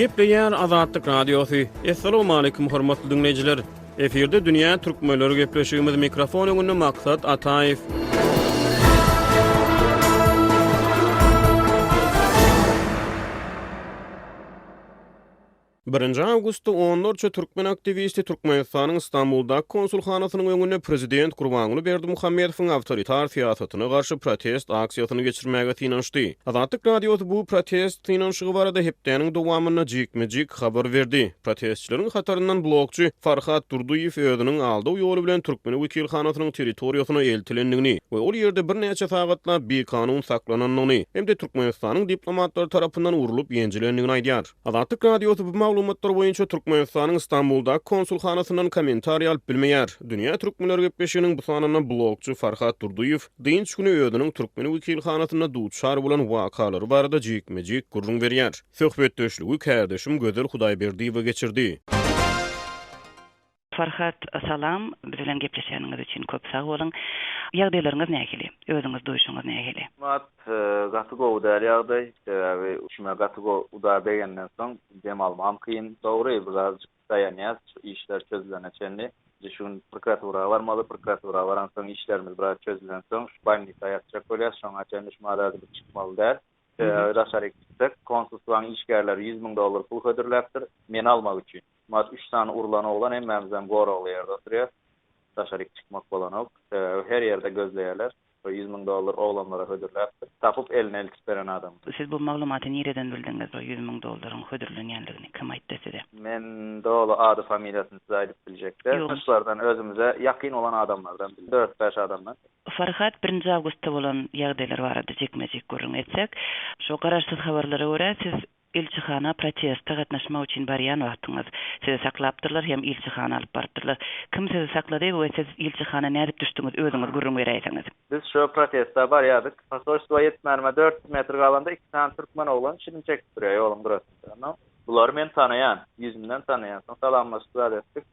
Gepleýär Azatlyk Radiosu. Assalamu alaykum hormatly dinleyijiler. Eferde dünýä türkmenleri gepleşigimiz mikrofon öňünde maksat Ataýew. 1 Awgustda 14 türkmen aktivisti Türkmenistanyň Istanbulda konsulhanasynyň öňünde prezident Gurbanuly Berdimuhammedowyň awtoritar siýasatyna garşy protest aksiýasyny geçirmäge tinanşdy. Azatlyk Radiosu bu protest tinanşygy barada hepdeniň dowamyna jikmejik habar berdi. Protestçileriň hataryndan blogçy Farhat Durduýew özüniň aldy ýoly bilen türkmen wekilhanasynyň territoriýasyna eltilendigini we ol ýerde bir neçe sagatla bir kanun saklananyny hem de Türkmenistanyň diplomatlary tarapyndan urulup ýenjilendigini aýdýar. Azatlyk Radiosu bu maglumatlar boýunça Türkmenistanyň Istanbulda konsulhanasynyň kommentariýa alyp bilmeýär. Dünýä türkmenleri gepleşiginiň bu sanasyna blogçy Farhat Durduýew diňç güni özüniň türkmen wekilhanasyna duçar bolan wakalary barada jikmejik gurrun berýär. Söhbetdeşligi kärdeşim Gözel Hudaýberdiýewe geçirdi. Farhat, salam. Bilen gepleşýäniňiz üçin köp sag bolun. Ýagdaýlaryňyz nähili? Özüňiz duýuşyňyz nähili? Mat gatygo udarýagdy, we üçme gatygo udar begenden soň dem almam kyn. Dogry, birazjyk daýanýas, işler çözüleneçenli. Şun prokuratura barmaly, prokuratura baran soň işlerimiz biraz çözülen soň şu bandyt aýatjak bolýar, şoňa çendiş marady bir çykmaly däl. Raşaryk konsulsularyň işgärleri $100,000 pul ödürläpdir, men almak üçin. Mat 3 tane urlan oglan hemmemizden goraly ýerde oturýar. Taşaryk çykmak bolanok. Her ýerde gözleýärler. $100,000 oglanlara ödürläpdir. Tapyp eline eltip beren adam. Siz bu maglumaty nereden bildiňiz? O $100,000 ödürlenýänligini kim aýtdy size? Men dolu ady familiýasyny size aýdyp biljekler. Şulardan özümize ýakyn olan adamlardan 4-5 adamdan. Farhat 1 Awgustda bolan ýagdaýlar barada jekmejik görüň etsek, şu garaşsyz habarlara görä siz ilçihana protestda gatnaşmak üçin barýan wagtyňyz sizi saklapdyrlar hem ilçihana alyp bardylar. Kim sizi saklady we siz ilçihana nädip düşdiňiz özüňiz gurrun bereýsiňiz? Biz şu protestda barýadyk. Pasoştwa 4 metr galanda 2 tane türkmen oglan şirin çekip durýar ýolum durýar. Bular men tanaýan, ýüzümden tanaýan. Salamlaşdylar etdik.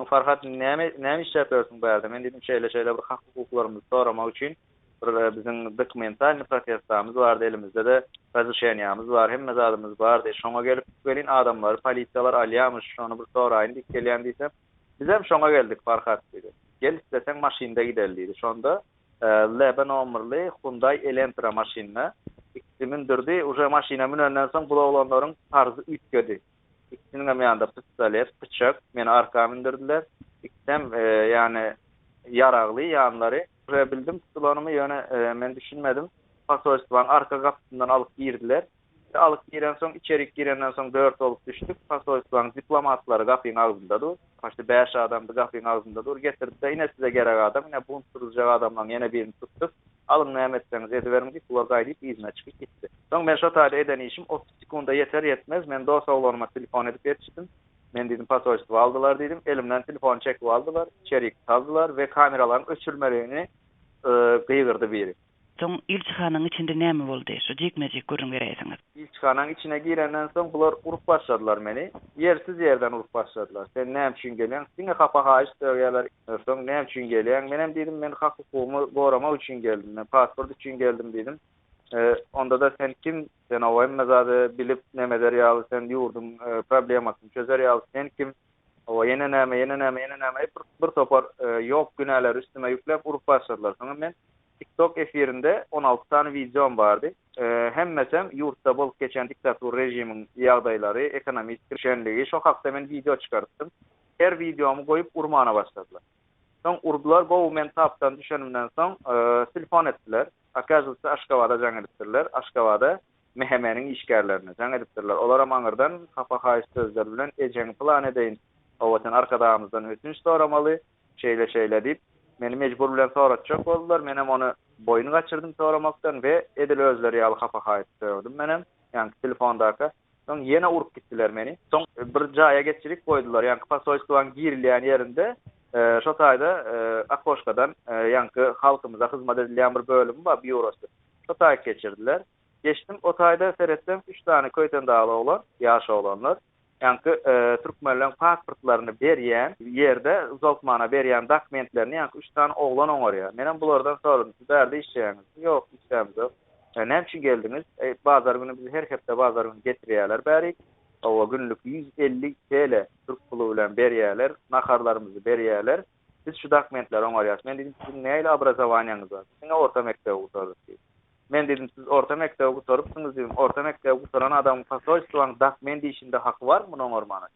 Farhat näme iş ýapýarsyň bu ýerde? Men dedim şeýle bir hak hukuklarymyzy soramak üçin bizim dokumental protestamız vardı, elimizde de razışanýamyz var, hemme zadymyz bardy. Şoňa gelip gelin adamlar, polisiýalar alýarmyş, şonu bir soraýyn diýen diýsem, biz hem şoňa geldik Farhat dedi. Gel isteseň maşynda gidelim diýdi. Şonda Lebanon nomerli Hyundai Elantra maşyna ikisimin durdy, uje maşyna minenden soň bu oglanlaryň tarzı ütgedi. İkisiniň ýanynda pistolet, bıçak, meni arka mindirdiler. İkisem ýani yaragly ýanlary bildim, tutulanımı men düşünmedim. Pasoştwaň arka gapysyndan alyp girdiler. Alyp giren soň, içerik girenden soň 4 olup düşdük. Pasoştwaň diplomatlary gapyň agzynda dur. Başda 5 adamdy gapyň agzynda dur. Getirdi, ine size gerek adam, ine bunu turjak adamdan ýene birini tutdyk. Alın näme etseňiz edibermik, bular gaýdyp izine çykyp gitdi. Soň men şo taýda eden işim 30 sekunda yeter yetmez. Men dost oglanyma telefon edip ýetişdim. Men dedim pasoştwa aldylar dedim. Elimden telefon çekip aldylar, içerik saldylar ve kameraların öçürmelerini gıygırdı biri. Soň ilçihanyň içinde näme boldy? Şu jekmejik görüň bereýsiňiz. İlçihanyň içine girenden soň bular urup başladylar meni. Yersiz yerden urup başladylar. Sen näme üçin gelýän? Siňe hapa haýyş döwýärler. Soň näme üçin gelýän? Menem dedim men hak hukumy goramak üçin geldim. Men pasport üçin geldim dedim. Onda da sen kim? Sen o mezady bilip näme derýär? Sen ýurdum problemasyny çözer ýaly. Sen kim? O ýene näme bir topar ýok günäler üstüme ýükläp urup başladylar. Soňra men TikTok efirinde 16 tane videom bardy. Hemmesem ýurtda bolup geçen diktator rejimiň ýagdaýlary, ekonomik kirşenligi, şo hakda men video çykartdym. Her videomu goýup urmana başladylar. Soň urdular, bu men tapdan düşenimden soň telefon etdiler. Akazysy Aşgabada jaň edipdirler. Aşgabada mehemenin işgärlerini jaň edipdirler. Olara maňyrdan hapa haýyş sözler bilen ejeň plan edeýin. Owatan arkadaşymyzdan ötünç soramaly, şeýle diýip meni mejbur bilen soratjak boldular. Men hem onu boyun gaçyrdym soramakdan we edil özleri ýaly hapa haýyş söýdüm menem. Ýani telefondaka. Soň ýene urup gitdiler meni. Soň bir jaýa geçirik goýdular. Ýani pasoştwaň girilýän ýerinde şo taýda Akoşkadan ýani halkymyza hyzmat edilýän bir bölüm bar, bürosu. Şo taýda geçirdiler. Geçdim, o taýda seretsem 3 tane köýten dağlı oglan, ýaş oglanlar. Yani Türkmenlerin pasportlarını berýän ýerde uzatmana berýän dokumentlerini yani 3 tane oglan oňarýar. Menem bulardan soradım, siz bärde işleýäňiz? Ýok, işleýämiz ýok. Näme üçin geldiňiz? Bazar günü bizi her hepde bazar günü getirýärler bärik. o günlük 150 TL Türk pulu bilen berýärler, naharlarymyzy berýärler. Biz şu dokumentleri oňarýas. Men dedim, sizin näyle obrazowaniýaňyz bar? Siňe orta mekdep okutýar. Men dedim, siz orta mekdep okutypsyňyz dedim. Orta mekdep okutan adam pasoystwaň dokument işinde haky bar mı oňarmana?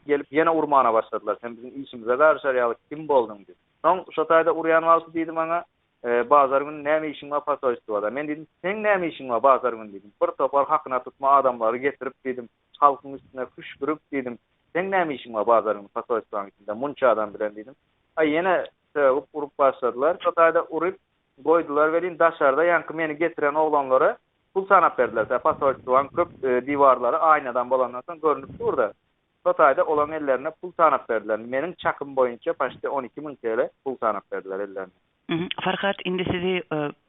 Gelip ýene urmana başladylar. Sen bizim işimize garşarýaly kim boldun dedi. Soň şu taýda urýan walsy dedim maňa, bazar günü näme işiň bar pasoystwada? Men dedim, sen näme işiň bar bazar günü dedim. Bir topar hakyna tutma adamlary getirip dedim, halkyň üstüne küşbürüp dedim. Sen näme işiň bar bazar günü pasoystwaň içinde? Munça adam bilen dedim. Yine urup başladılar. Çotayda urup koydular velin daşarda yankı meni getiren oğlanlara pul sanap verdiler. Pasoystuğan köp divarları aynadan bolandan sonra görünüp durdu. Çotayda olan ellerine pul sanap verdiler. Menin çakım boyunca başta 12.000 TL pul sanap verdiler ellerine. Farkat indi sizi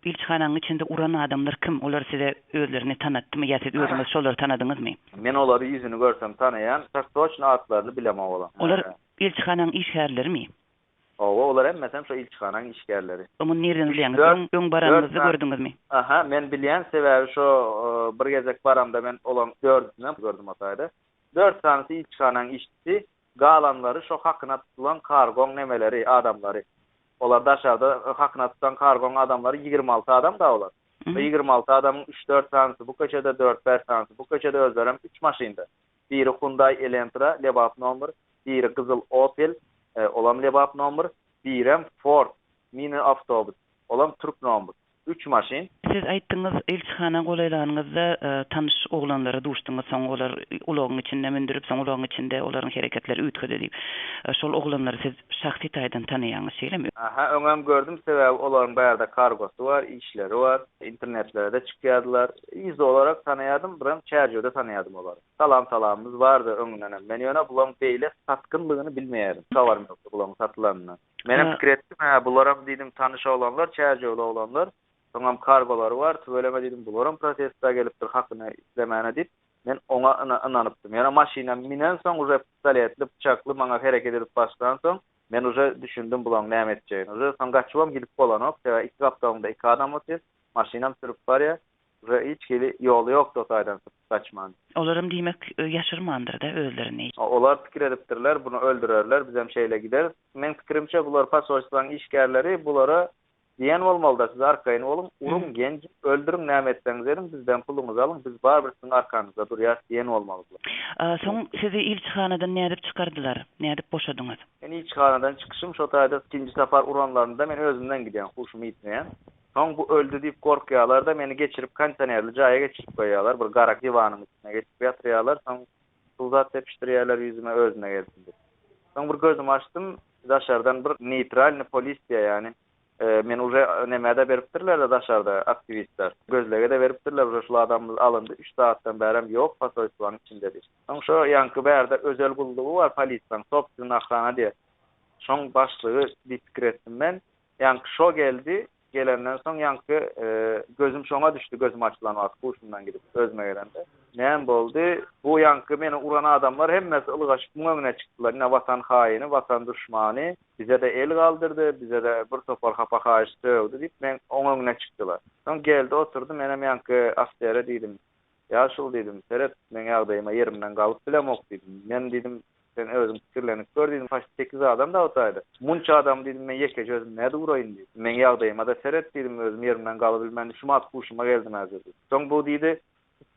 ilçhananyň içinde uran adamlar kim? Olar size özlerini tanıtdymy ýa siz özüňiz şolary tanadyňyzmy? Men olary ýüzüni görsem tanaýan, toçna atlaryny bilemem bolam. Olar ilçhananyň işgärlerimi? Olar hemmesem şu ilçhananyň işgärleri. Onu nereden bilýäňiz? Öň baranyňyzdy gördüňizmi? Aha, men bilýän sebäbi şu bir gezek baramda men olan 4'üni gördüm atayda. 4 tanesi ilçhananyň işçisi, galanlary şu hakyna tutulan kargon nemeleri, adamları. Olar daşarda hakyna tutan kargon adamları 26 adam da olar. 26 adamın 3-4 tanesi bu köçede, 4-5 tanesi bu köçede özlerem 3 maşynda. Biri Hyundai Elantra, lebap number, biri Kızıl Opel, olam lebap number, birem Ford mini avtobus, olam Türk number. 3 maşyn. Siz aýtdyňyz ilçhana golaýlaryňyzda tanış oglanlara duşdyňyz, soň olar ulagyň içinde mendirip, soň ulagyň içinde olaryň hereketleri ütgede diýip. Şol oglanlary siz şahsy taýdan tanıýaňyz şeýlemi? Aha, öňem gördüm sebäbi olaryň baýarda kargosy bar, işleri bar, internetlerde çykýardylar. Ýüz olarak tanıýardym, biram çärjede tanıýardym olary. Salamymyz bardy öňünden. Men ýöne bulan beýle satkynlygyny bilmeýärdim. Şawarym ýokdy bulan satylanyna. Menem pikir etdim, bularam diýdim tanış olanlar, çärjede olanlar. Soňam kargolary bar, tüveleme dedim, bularam protestga gelipdir, hakyny islemäne diýip, men oňa inanypdym. Ýa-da maşynam minen soň uje pistoletli, bıçakly maňa hereket edip başladan soň, men uje düşündim bulan näme etjegini. Uje soň gaçybam gidip bolanok, ýa-da 2 gapdagynda 2 adam otýar, maşynam sürüp barýar, uje hiç geli ýoly ýok totaýdan kaçman. Olarym diýmek ýaşyrmandyr da özlerini. Olar pikir edipdirler, bunu öldürerler, bizem şeýle gider. Men pikirimçe bular pasoystyň işgärleri bulara diýen bolmalyda siz arkaýyn bolun, urun genç öldürüň näme etseňiz dedim, bizden puluňyzy alyň, biz bar bir siziň arkanızda durýar diýen bolmalydylar. Soň sizi ilçhanadan nädip çykardylar? Nädip boşadyňyz? Men ilçhanadan çykyşym şo taýda ikinji safar uranlarynda men özümden gidýän, huşumy ýitmeýän. Soň bu öldü diýip gorkýarlar da meni geçirip kontenerli jaýa geçirip goýýarlar, bir garak divanyň üstüne geçip ýatyrýarlar, soň sulzat tepişdirýärler ýüzüme özüne gelsin diýip. Soň bir gözüm açdym, daşardan bir neytral polis diýär, ýani men uje nemede beripdirler da daşarda aktivistler. Gözlege de beripdirler, uje şu adamlar alındı. 3 saatdan bärim ýok, pasoystyň içindedir. Soň şu ýankı bärde özel gullugy bar polisiýanyň, sopsyň ahrana diýer. Şoň başlygy pikir etdim men. Ýankı şo geldi, gelenden soň ýankı gözüm şoňa düşdü, gözüm açylan wagt huşumdan gidip özüme gelende. Näme boldy? Bu ýankı meni uran adamlar hemmesi ılgaşyp muňa çykdylar. Ine watan haýyny, watan düşmany, bize de el galdyrdy, bize de bir topar hapa haýyşdy diýip men oňa çykdylar. Soň geldi, oturdy, menem ýankı aftere diýdim. Ýaşul diýdim, seret men ýagdaýyma yerimden galyp bilemok diýdim. Men diýdim, sen özüm pikirlenip gördüm, 8 adam da otaýdy. Munça adam diýdim, men ýeke gözüm näde uraýyn diýdim. Men ýagdaýyma da seret diýdim, özüm yerimden galyp bilmän şumy atpuşyma geldim häzir. Soň bu diýdi,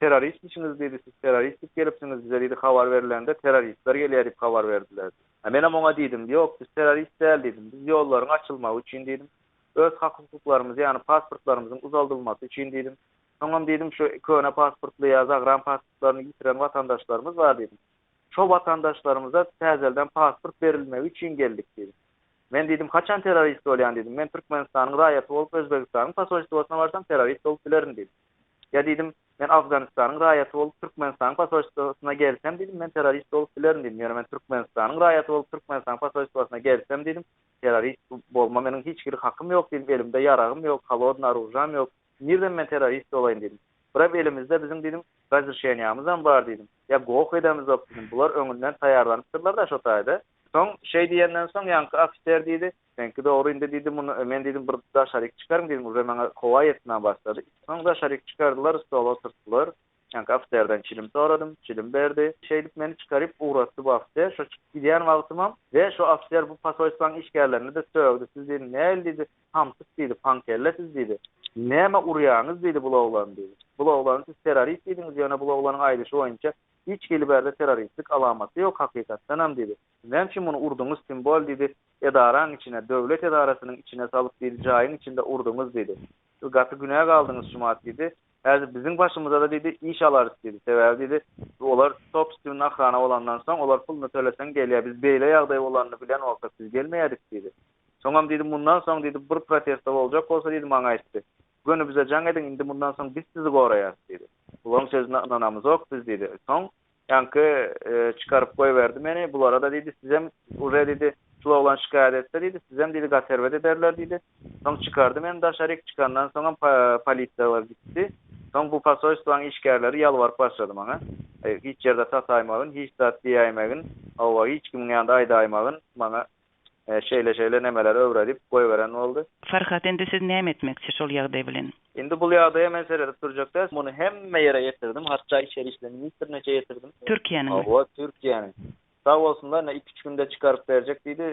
terörist misiniz dedi, siz terörist gelipsiniz, bize dedi habar verilende teröristler gelýär diýip habar berdiler. Men oňa diýdim, ýok, biz terörist däl diýdim. Biz ýollaryň açylmagy üçin diýdim. Öz hak-hukuklarymyzy, ýani pasportlarymyzyň uzaldyrylmasy üçin diýdim. Soňam diýdim, şu köne pasportly ýa zagran pasportlaryny ýitiren watandaşlarymyz bar diýdim. Şo watandaşlarymyza täzelden pasport berilmegi üçin geldik diýdim. Men diýdim, kaçan terörist bolýan diýdim. Men Türkmenistanyň raýaty bolup Özbegistanyň pasportlaryna barsam terörist bolup bilerim diýdim. Ya diýdim, men Afganistanyň raýaty bolup Türkmenistanyň pasportlaryna gelsem diýdim, men terörist bolup bilerim diýdim. Ýöne men Türkmenistanyň raýaty bolup Türkmenistanyň pasportlaryna gelsem diýdim, terörist bolma meniň hiç bir hakym ýok diýdim. Elimde ýaragym ýok, halodna orужjam ýok. Nirden men terörist bolaýyn diýdim. Biram elimizde bizim diýdim, razryşenýamyzam bar diýdim. Ya goh edemiz op diýdim. Bular öňünden taýarlanypdyrlar da şo taýda. Soň şey diýenden soň ýankı ofisier diýdi, "Senki dogry indi" diýdim, men diýdim bir daşaryk çykarym diýdim, uje maňa kowa etmän başlady. Soň daşaryk çykardylar, stola oturtdylar. Yani afterdan çilim soradım, çilim berdi. Şeydip meni çıkarıp uğrattı bu after. Şu gidiyen wagtymam ve şu after bu pasoyspan işgärlerini de söwdi. Siz dedi, "Näl?" dedi. "Hamsyk" dedi, "Pankelle" siz dedi. "Näme urýaňyz?" dedi bu oglan dedi. Bu oglan siz terörist ediniz, ýöne bu oglanyň aýdyşy boýunça hiç geliberde teröristlik alamaty ýok hakykatdan hem dedi. Näçe muny urduňuz simbol dedi. Edaran içine, döwlet edarasynyň içine salyp bir jaýyň içinde urduňuz dedi. Gaty günäge aldyňız şumat dedi. Häzir bizim başymyza da dedi iş alarys dedi. Sebäbi dedi olar top üstüne ahrana bolandan soň olar pulny төлesen gelýär. Biz beýle ýagdaý bolanyny bilen olsak biz gelmeýärdik dedi. Soňam dedi bundan soň dedi bir protest boljak bolsa dedi maňa aýtdy. Gönü bize jaň ediň indi bundan soň biz sizi goraýarys dedi. Ulan sözüne inanamyz ok biz dedi. Soň ýanky çıkaryp goýberdi meni. Bulara da dedi sizem urra dedi şula olan şikayet etse dedi sizem dedi gaterwede derler dedi. Soň çıkardy men daşaryk çıkandan soň polisiýalar gitdi. Soň bu pasoystwan işgärleri ýalwaryp başlady maňa. Hiç ýerde sataýmagyn, hiç zat diýäýmegin, awa hiç kimin ýanynda aýdaýmagyn maňa şeýle nemeler öwredip goýberen boldy. Farhat, endi siz näme etmekçi şol ýagdaý bilen? Indi bu ýagdaýa men seredip durjakda muny hemme ýere ýetirdim, hatda içeri işleri ministrine ýetirdim. Türkiýanyň. Awa Türkiýanyň. Sağ olsunlar 2-3 günde çıkarıp verecek diýdi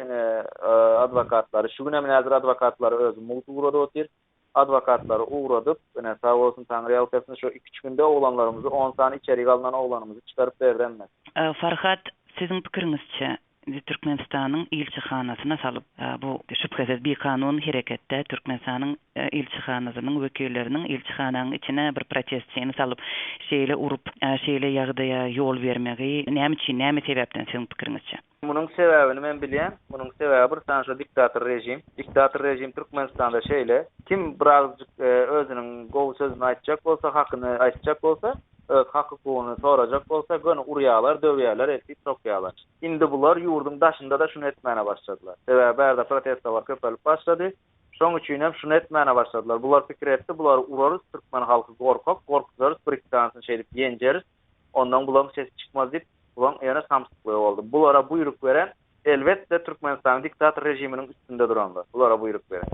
adwokatlary. Şu güne men häzir adwokatlary özü multy urada otyr. Adwokatlary uğradyp, sağ olsun Taňry ýalkasyny şu 2-3 günde oglanlarymyzy 10 sany içeri galynan oglanymyzy çıkarıp berdiler. Farhat, sizin pikirinizçe Türkmenistanyň ilçihanasyna salyp bu şüphesiz bir kanun hereketde Türkmenistanyň ilçihanasynyň wekilleriniň ilçihanasynyň içine bir protestçini salyp şeýle urup şeýle ýagdaýa ýol bermegi näme sebäpden sizin pikirinizçe? Munyň sebäbini men bilýän. Munyň sebäbi bir diktator rejim. Diktator rejim Türkmenistanda şeýle kim birazjyk özüniň gowy sözüni aýtjak bolsa, hakyny aýtjak bolsa, öz hakykyny sorajak bolsa, göni urýarlar, döwýärler, etip sokýarlar. Indi bular ýurdun daşynda da şunu etmäne başladylar. Sebäbi bärde protestler köpelip başlady. Şoň üçin hem şunu etmäne başladylar. Bular pikir etdi, bular urarys, Türkmen halky gorkak, Britaniýany şeýdip ýenjeriz. Ondan bular ses çykmaz diýip bulan ýene samsykly boldy. Bulara buyruk beren elbetde Türkmenistan diktator rejiminiň üstünde duranlar. Bulara buyruk beren.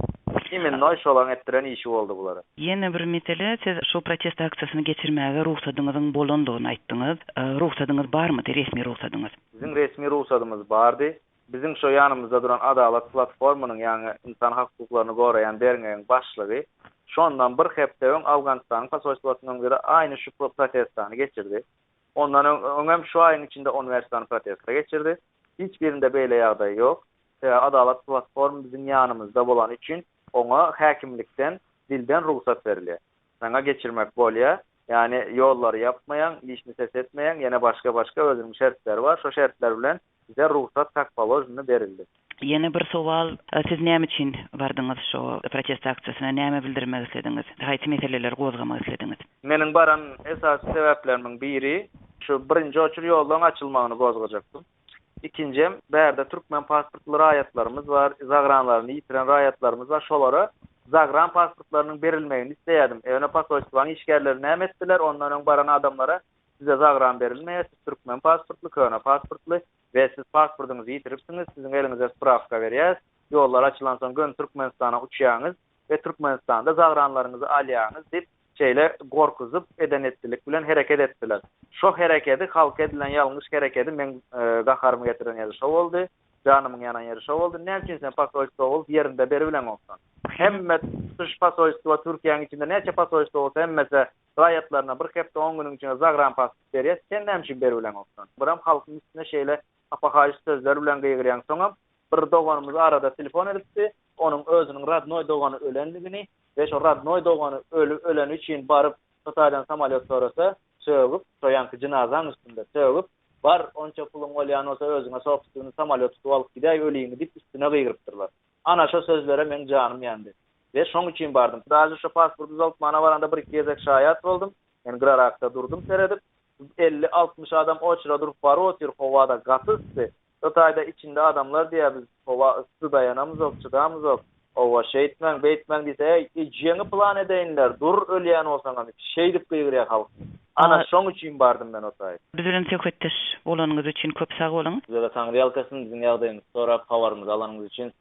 Kimin noýş olan etdiren işi boldy bulara. Ýene bir mesele, siz şu protest aksiýasyny geçirmäge ruhsatyňyzyň bolandygyny aýtdyňyz. Ruhsatyňyz barmy? Resmi ruhsatyňyz? Bizim resmi ruhsatymyz bardy. Bizim şu ýanymyzda duran Adalet platformanyň, ýani insan hakyklaryny goraýan dernegiň başlygy şondan bir hepde öň Awganistanyň pasoýstwasynyň göre aýny şu protestany geçirdi. Ondan öňem şu aýyň içinde uniwersitany protestga geçirdi. Hiç birinde beýle ýagdaý ýok. Adalet platformy bizim ýanymyzda bolan üçin ona häkimlikden dilden ruhsat berilýär. Saňa geçirmek bolýar. Yani ýolları yapmayan, işini ses etmeyen, yine başka özünün şertleri var. Şu şertler bilen bize ruhsat takpalojyny berildi. Yine bir sowal, siz näme üçin bardyňyz şu protest aksiýasyna, näme bildirmek istediňiz? Haýsy meseleler gozgamak istediňiz? Meniň baran esas sebäplerimiň biri şu birinji oçur ýoldan açylmagyny gozgajakdym. İkinjem, bärde Türkmen pasportly raýatlarymyz var, zagranlaryny ýitiren raýatlarymyz var. Şolara zagran pasportlarynyň berilmegini isleýärdim. Ene pasoýstwaň işgärleri näme etdiler? Ondan öň baran adamlara size zagran berilmeýär, Türkmen pasportly, köne pasportly we siz pasportuňyzy ýitiripsiňiz, siziň eliňizde spravka berýär. Ýollar açylan soň gön Türkmenistana uçýaňyz we Türkmenistanda zagranlaryňyzy alýaňyz diýip şeýle gorkuzyp edenetlik bilen hereket etdiler. Şo hereketi halk edilen ýalňyş hereketi men gaharymy getiren ýeri şo boldy. Canımın yanan yeri şo boldy. Näçe sen pasoýstwa bolup ýerinde beri bilen bolsan. Hemme dış pasoýstwa Türkiýanyň içinde näçe pasoýstwa bolsa hemmese raýatlaryna bir hepde 10 güniň içinde zagran pasport berýär. Sen näçe beri bilen bolsan. Biram halkyň üstüne şeýle apahaýyş sözler bilen gygyrýan soňam bir doganymyz arada telefon edipdi. Onuň özüniň radnoy dogany ölenligini we şo radnoy dogany ölen üçin baryp Xitoýdan samolyot sorasa, sögüp, soýanky jynazaň üstünde sögüp, bar onça pulun bolýan olsa özüňe sopsyny samolyot tutup alyp gidäý öliňi diýip üstüne gygyrypdyrlar. Ana şo sözlere men janym ýandy. Ve şoň üçin bardym. Daýy şu pasportu alyp mana baranda bir gezek şaýat boldum. Men gırarakda durdum seredip 50-60 adam oçra durup bar otyr howada gatysdy. Xitoýda içinde adamlar diýär biz howa ısy daýanamyz ok, çydamyz ok. Owa şeýtmen, beýtmen diýse, "Jeňi plan edeýinler, dur ölýän bolsaňam." Şeý diýip gyýrýar halk. Ana şoň üçin bardym men otay. Biz bilen söhbetdeş bolanyňyz üçin köp sag bolun. Bize Taňry ýalkasyny bizniň ýagdaýymyzy sorap habarymyzy alanyňyz üçin